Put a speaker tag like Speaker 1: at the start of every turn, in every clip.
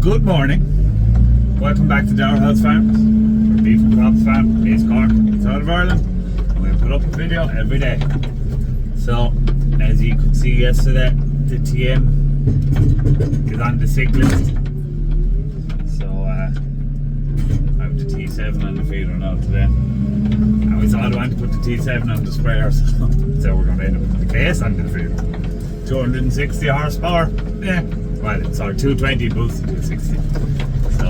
Speaker 1: Good morning. Welcome back to Dower House Farms. We're beef and crops farm, East Cork, south of Ireland. And we put up a video every day. So, as you could see yesterday, the TM is on the sick list. So, I have the T7 on the feeder now today. And we thought I wanted to put the T7 on the sprayer, so we're going to end up putting the case on the feeder. 260 horsepower. Yeah. Well, it's our 220 boosted 260. So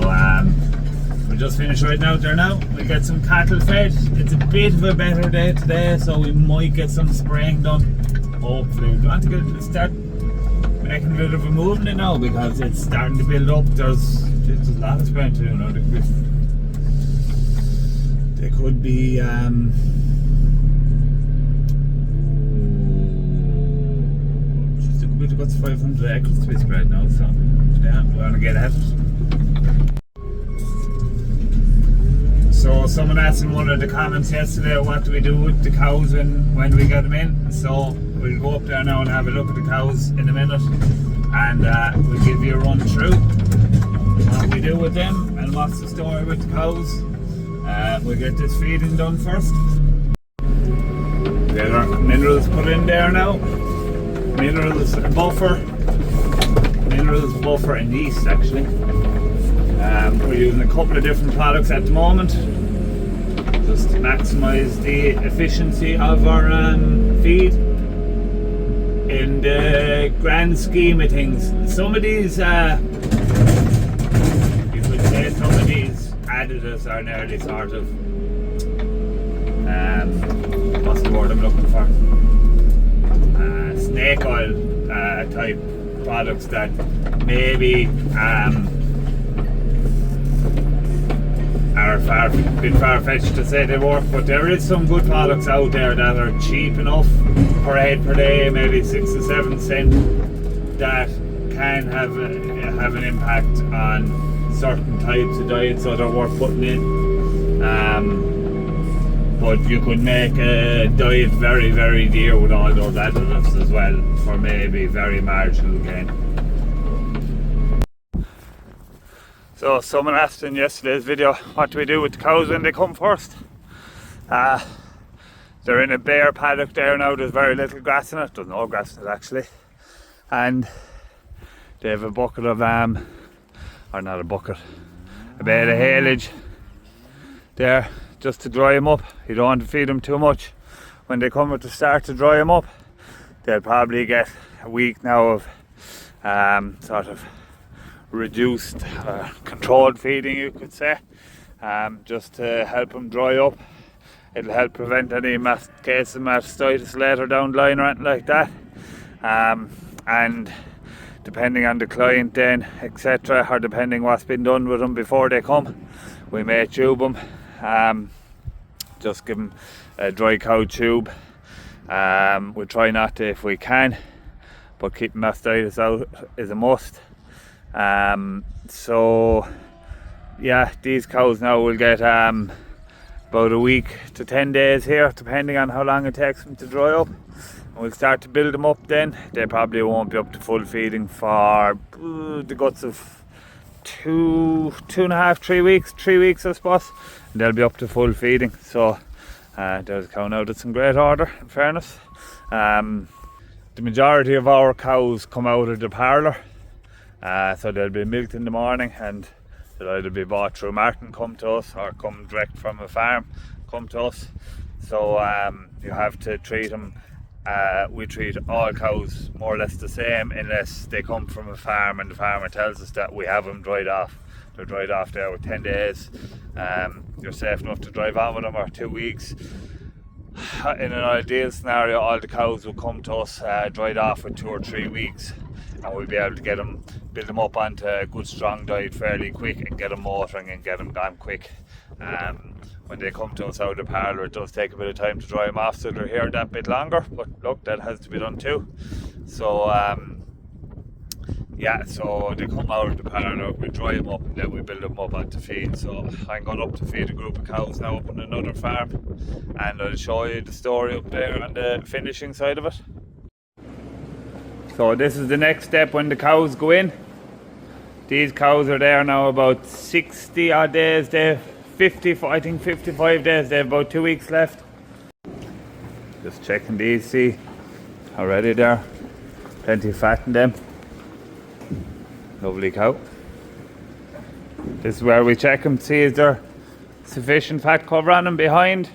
Speaker 1: we just finished right out there now. We get some cattle fed. It's a bit of a better day today, so we might get some spraying done. Hopefully, we want to start making a bit of a movement now because it's starting to build up. There's a lot of spraying to do now. They could be we've got 500 acres to be spread now, so yeah, we want to get at it. So someone asked in one of the comments yesterday, what do we do with the cows when we get them in? So we'll go up there now and have a look at the cows in a minute, and we'll give you a run through what we do with them and what's the story with the cows. We'll get this feeding done first. Get our minerals put in there now. Minerals buffer and yeast actually. We're using a couple of different products at the moment just to maximise the efficiency of our feed. In the grand scheme of things, some of these you could say some of these additives are nearly sort of what's the word I'm looking for? Snake oil type products that maybe are a bit far-fetched to say they work, but there is some good products out there that are cheap enough per head per day, maybe 6 to 7 cent, that can have an impact on certain types of diets that are worth putting in. But you could make a diet very, very dear with all those additives as well for maybe very marginal gain. So someone asked in yesterday's video, what do we do with the cows when they come first? They're in a bare paddock there now, there's very little grass in it, there's no grass in it actually. And they have a bucket of, or not a bucket, a bed of haylage there, just to dry them up. You don't want to feed them too much. When they come to start to dry them up, they'll probably get a week now of sort of reduced controlled feeding, you could say, just to help them dry up. It'll help prevent any cases of mastitis later down the line or anything like that. And depending on the client then, etc., or depending what's been done with them before they come, we may tube them. Just give them a dry cow tube. We'll try not to if we can, but keeping mastitis out is a must. So yeah, these cows now will get about a week to 10 days here, depending on how long it takes them to dry up. And we'll start to build them up then. They probably won't be up to full feeding for the guts of 2.5, 3 weeks, 3 weeks I suppose, and they'll be up to full feeding. So there's a cow now that's in great order, in fairness. The majority of our cows come out of the parlour, so they'll be milked in the morning, and they'll either be bought through Martin, come to us, or come direct from a farm, come to us. So you have to treat them. We treat all cows more or less the same unless they come from a farm and the farmer tells us that we have them dried off. They're dried off there with 10 days. You're safe enough to drive on with them, or 2 weeks. In an ideal scenario, all the cows will come to us dried off with 2 or 3 weeks, and we'll be able to build them up onto a good strong diet fairly quick and get them motoring and get them gone quick. When they come to us out of the parlour, it does take a bit of time to dry them off, so they're here that bit longer, but look, that has to be done too. So yeah, so they come out of the parlour, we dry them up, and then we build them up onto feed. So I'm going up to feed a group of cows now up on another farm, and I'll show you the story up there on the finishing side of it. So this is the next step when the cows go in. These cows are there now about 60 odd days. They've 55 days. They have about 2 weeks left. Just checking these, see how ready they are. Plenty of fat in them. Lovely cow. This is where we check them, see is there sufficient fat cover on them behind.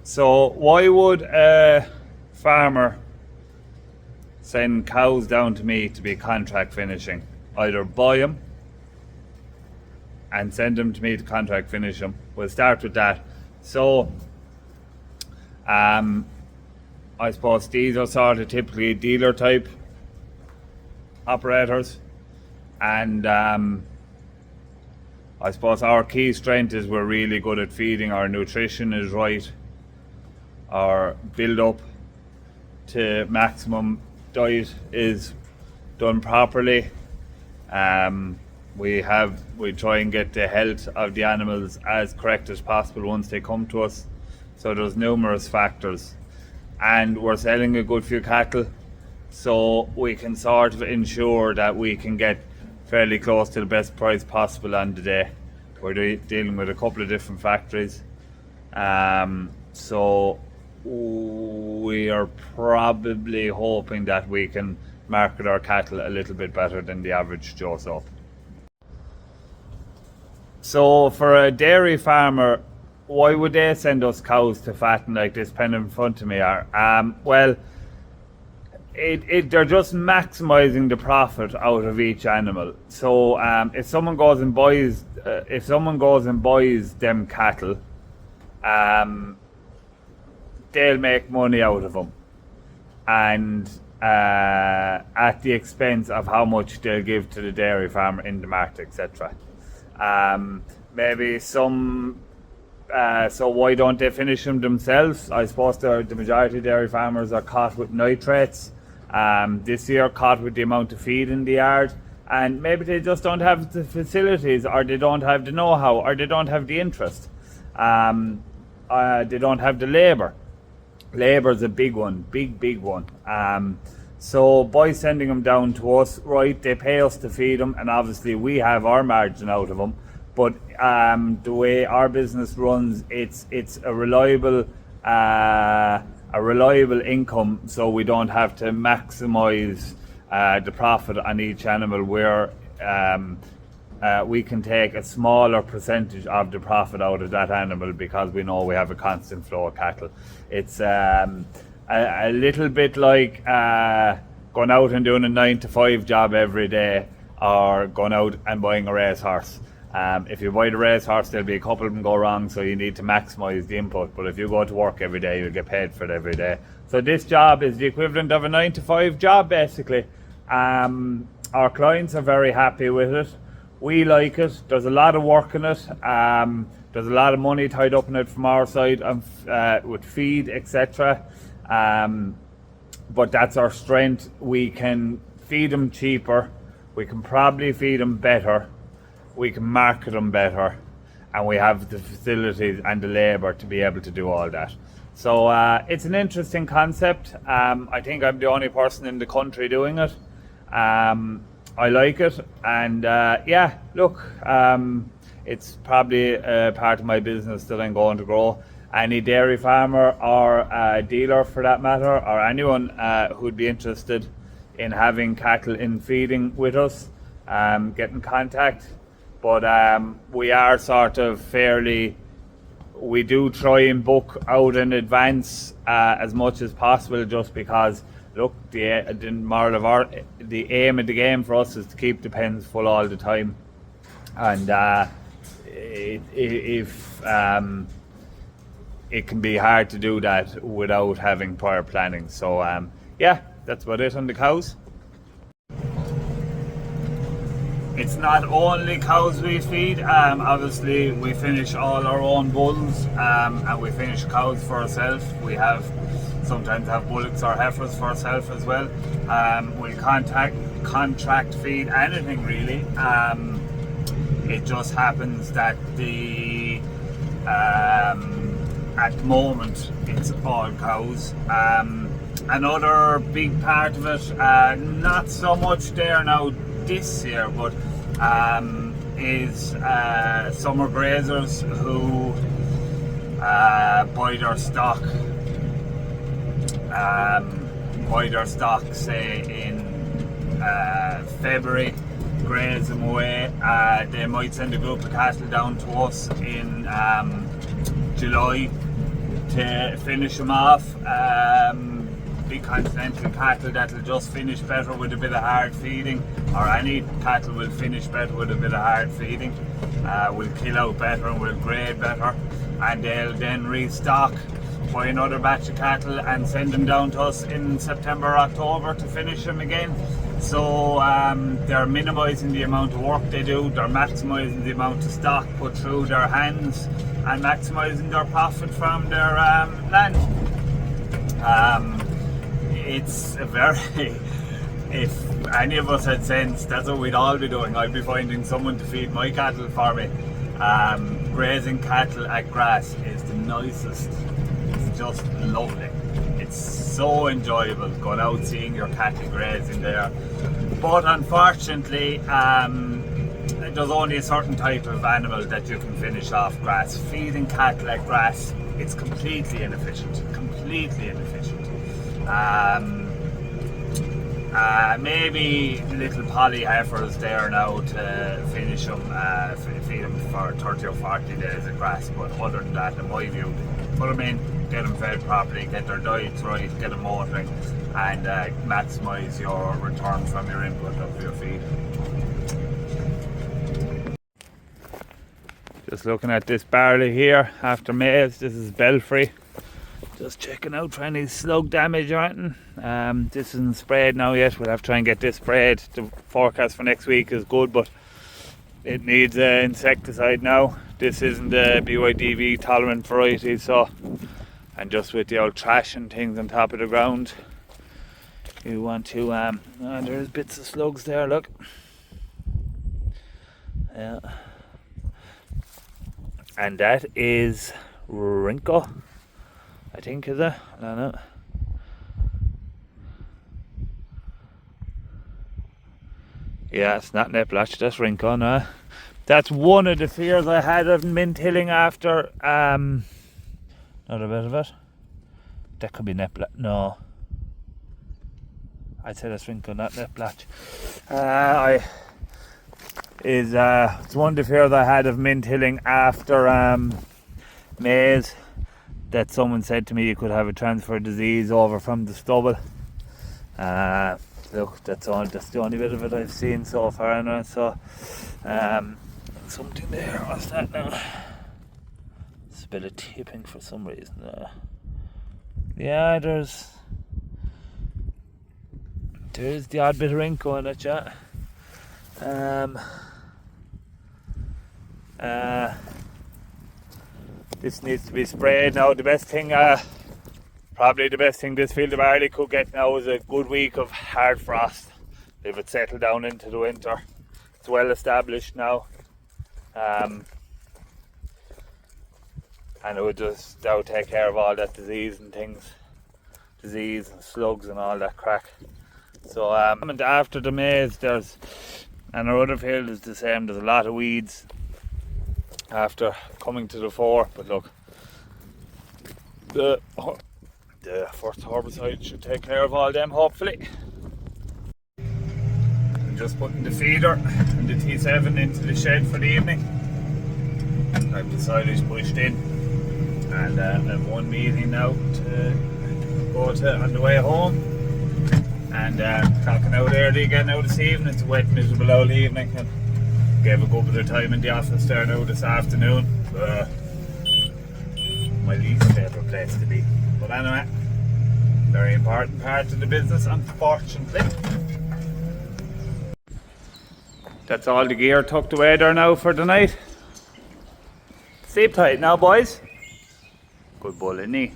Speaker 1: So why would a farmer send cows down to me to be contract finishing? Either buy them and send them to me to contract finish them. We'll start with that. So I suppose these are sort of typically dealer type operators, and I suppose our key strength is we're really good at feeding. Our nutrition is right, our build up to maximum diet is done properly. We try and get the health of the animals as correct as possible once they come to us. So there's numerous factors, and we're selling a good few cattle, so we can sort of ensure that we can get fairly close to the best price possible on the day. We're dealing with a couple of different factories, so we are probably hoping that we can market our cattle a little bit better than the average Joe Soap. So for a dairy farmer, why would they send us cows to fatten like this pen in front of me are? Well, they're just maximising the profit out of each animal. So if someone goes and buys them cattle, they'll make money out of them, and at the expense of how much they'll give to the dairy farmer in the market, etc. Maybe some. So why don't they finish them themselves? I suppose the majority of dairy farmers are caught with nitrates. This year caught with the amount of feed in the yard, and maybe they just don't have the facilities, or they don't have the know-how, or they don't have the interest. They don't have the labour. Labour's a big one, big one. So by sending them down to us, right, they pay us to feed them, and obviously we have our margin out of them. But the way our business runs, it's a reliable income, so we don't have to maximise the profit on each animal. Where we can take a smaller percentage of the profit out of that animal because we know we have a constant flow of cattle. It's a little bit like going out and doing a 9-to-5 job every day, or going out and buying a racehorse. If you buy the racehorse, there'll be a couple of them go wrong, so you need to maximise the input. But if you go to work every day, you'll get paid for it every day. So this job is the equivalent of a 9-to-5 job, basically. Our clients are very happy with it. We like it. There's a lot of work in it. There's a lot of money tied up in it from our side, with feed, etc. But that's our strength. We can feed them cheaper. We can probably feed them better. We can market them better, and we have the facilities and the labour to be able to do all that. So it's an interesting concept. I think I'm the only person in the country doing it. I like it, and yeah, look, it's probably a part of my business that I'm going to grow. Any dairy farmer or dealer for that matter, or anyone who'd be interested in having cattle in feeding with us, get in contact. But we are sort of we do try and book out in advance as much as possible, just because, look, the aim of the game for us is to keep the pens full all the time, and it can be hard to do that without having prior planning. So yeah, that's about it on the cows. It's not only cows we feed. Obviously we finish all our own bulls, and we finish cows for ourselves. We sometimes have bullocks or heifers for ourselves as well. We contract feed anything really. It just happens that at the moment it's all cows. another big part of it, not so much there now this year, but is summer grazers who buy their stock, say in February, graze them away. They might send a group of cattle down to us in July to finish them off. Big continental cattle that'll just finish better with a bit of hard feeding, or any cattle will finish better with a bit of hard feeding, will kill out better and will grade better, and they'll then restock, buy another batch of cattle and send them down to us in September or October to finish them again. So they're minimising the amount of work they do, they're maximising the amount of stock put through their hands and maximising their profit from their land. It's a very, if any of us had sense, that's what we'd all be doing. I'd be finding someone to feed my cattle for me. Grazing cattle at grass is the nicest. It's just lovely. It's so enjoyable going out seeing your cattle grazing there. But unfortunately, there's only a certain type of animal that you can finish off grass. Feeding cattle at grass, it's completely inefficient. Completely inefficient. Maybe little poly heifers there now to finish them, feed them for 30 or 40 days of grass, but other than that, in my view, put them in, get them fed properly, get their diets right, get them motoring, and maximise your return from your input of your feed. Just looking at this barley here after maize. This is Belfry. Just checking out for any slug damage or anything. This isn't sprayed now yet. We'll have to try and get this sprayed. The forecast for next week is good, but it needs insecticide now. This isn't the BYDV tolerant variety, so, and just with the old trash and things on top of the ground, you want to there's bits of slugs there, look. Yeah. And that is Rinko, I think, is it? I don't know. Yeah, it's not Neplatch, that's Rinko, no. That's one of the fears I had of mint hilling after not a bit of it. That could be Neplatch, no. I'd say that's Rinko, not Neplatch. It's one of the fears I had of mint hilling after maize, that someone said to me you could have a transfer disease over from the stubble. Look, that's the only bit of it I've seen so far anyway. So something there, what's that now? It's a bit of tipping for some reason. Yeah, there's the odd bit of Rinko in it, yeah. This needs to be sprayed now. The best thing, probably the best thing this field of barley could get now is a good week of hard frost. If it settled down into the winter, it's well established now, and it would just take care of all that disease and slugs and all that crack. So and after the maize, and our other field is the same. There's a lot of weeds after coming to the fore, but look, the first herbicide should take care of all them, hopefully. I'm just putting the feeder and the T7 into the shed for the evening. I've decided to push in, and I have one meeting now to go to on the way home, and clocking out early again now this evening. It's a wet, miserable old evening, and gave a good bit of time in the office there now this afternoon. My least favourite place to be. But anyway, very important part of the business, unfortunately. That's all the gear tucked away there now for the night. Sleep tight now, boys. Good bull, isn't he?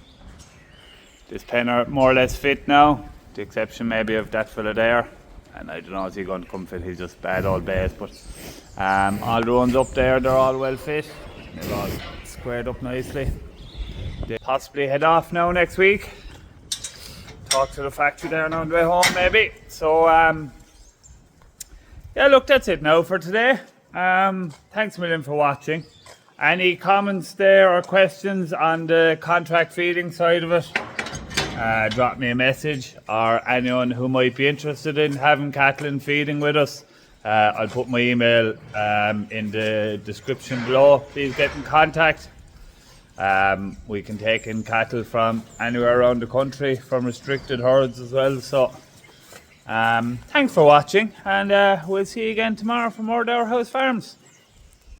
Speaker 1: This pen are more or less fit now, the exception maybe of that fella there. And I don't know, is he going to come fit? He's just bad old base, but all the ones up there, they're all well fit. They're all squared up nicely. They possibly head off now next week. talk to the factory there on the way home maybe. So yeah, look, that's it now for today. Thanks a million for watching. Any comments there or questions on the contract feeding side of it, drop me a message, or anyone who might be interested in having cattle in feeding with us, I'll put my email in the description below. Please get in contact. We can take in cattle from anywhere around the country, from restricted herds as well. So thanks for watching, and we'll see you again tomorrow for more Dower House Farms.